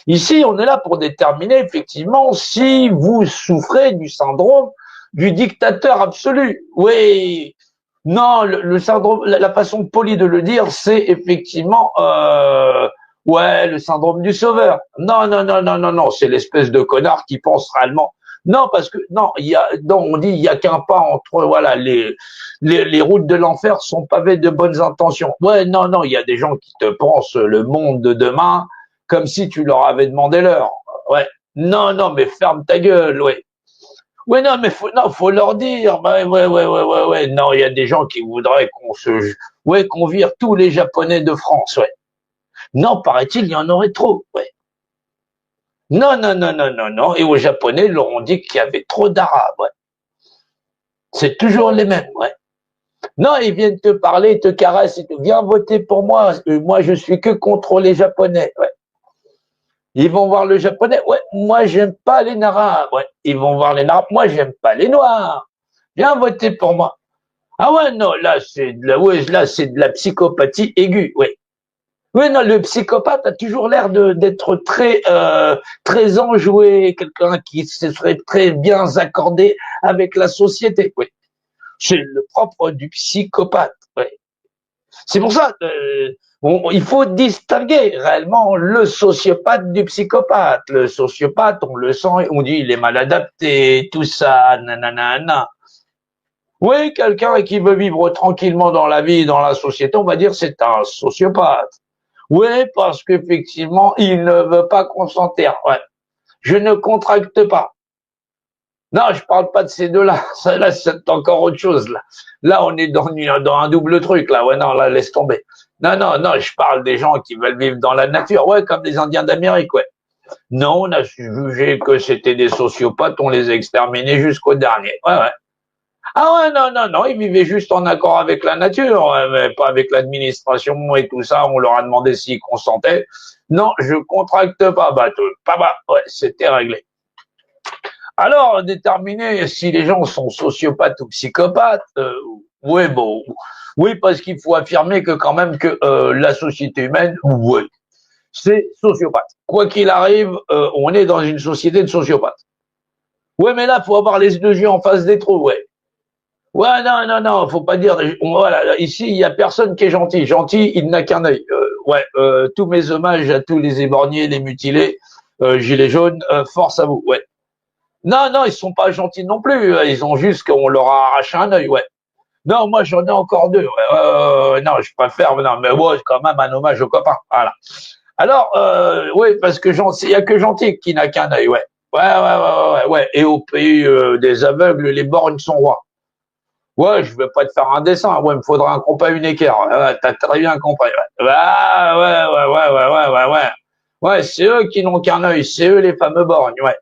Ici, on est là pour déterminer effectivement si vous souffrez du syndrome du dictateur absolu. Oui, non, le syndrome, la façon polie de le dire, c'est effectivement, ouais, le syndrome du sauveur. Non, non, non, non, non, non, c'est l'espèce de connard qui pense réellement. Non, parce que non, non, on dit il y a qu'un pas entre, voilà, les routes de l'enfer sont pavées de bonnes intentions. Ouais, non, non, il y a des gens qui te pensent le monde de demain comme si tu leur avais demandé l'heure. Ouais, non, non, mais ferme ta gueule, ouais. Ouais, non, mais non, faut leur dire. Bah, ouais. Non, il y a des gens qui voudraient ouais, qu'on vire tous les Japonais de France, ouais. Non, paraît-il, il y en aurait trop, ouais. Non, non, non, non, non, non. Et aux Japonais, ils leur ont dit qu'il y avait trop d'Arabes, ouais. C'est toujours les mêmes, ouais. Non, ils viennent te parler, te caressent, et te viens voter pour moi. Moi, je suis que contre les Japonais, ouais. Ils vont voir le Japonais, ouais. Moi, j'aime pas les Arabes, ouais. Ils vont voir les Arabes, moi, j'aime pas les Noirs. Viens voter pour moi. Ah ouais, non, ouais, là, c'est de la psychopathie aiguë, ouais. Oui, non, le psychopathe a toujours l'air d'être très enjoué, quelqu'un qui se serait très bien accordé avec la société, oui. C'est le propre du psychopathe, oui. C'est pour ça, il faut distinguer réellement le sociopathe du psychopathe. Le sociopathe, on le sent, on dit il est mal adapté, tout ça, nanana. Oui, quelqu'un qui veut vivre tranquillement dans la vie, dans la société, on va dire c'est un sociopathe. Oui, parce qu'effectivement, il ne veut pas consentir. Ouais. Je ne contracte pas. Non, je parle pas de ces deux-là. Ça, là, c'est encore autre chose, là. Là, on est dans un double truc, là. Ouais, non, là, laisse tomber. Non, non, non, je parle des gens qui veulent vivre dans la nature. Ouais, comme les Indiens d'Amérique, ouais. Non, on a jugé que c'était des sociopathes, on les a exterminés jusqu'au dernier. Ouais, ouais. Ah ouais, non, non, non, ils vivaient juste en accord avec la nature, mais pas avec l'administration et tout ça. On leur a demandé s'ils consentaient. Non, je contracte pas, ouais, c'était réglé. Alors, déterminer si les gens sont sociopathes ou psychopathes, oui, bon, oui, parce qu'il faut affirmer que quand même que la société humaine, oui, c'est sociopathe. Quoi qu'il arrive, on est dans une société de sociopathes. Oui, mais là, faut avoir les deux yeux en face des trous, ouais. Ouais, non, non, non, faut pas dire. Voilà, ici, il y a personne qui est gentil. Gentil, il n'a qu'un œil. Ouais, tous mes hommages à tous les éborgnés, les mutilés, gilets jaunes, force à vous. Ouais. Non, non, ils sont pas gentils non plus. Ils ont juste qu'on leur a arraché un œil. Ouais. Non, moi j'en ai encore deux. Ouais. Non, je préfère. Non, mais ouais, quand même un hommage aux copains. Voilà. Alors, oui, parce que il y a que gentil qui n'a qu'un œil. Ouais. Ouais. Et au pays des aveugles, les borgnes sont rois. Ouais, je vais pas te faire un dessin. Ouais, il me faudra un compas, une équerre. Ouais, t'as très bien compris. Ouais. Ouais, c'est eux qui n'ont qu'un œil. C'est eux les fameux borgnes. Ouais.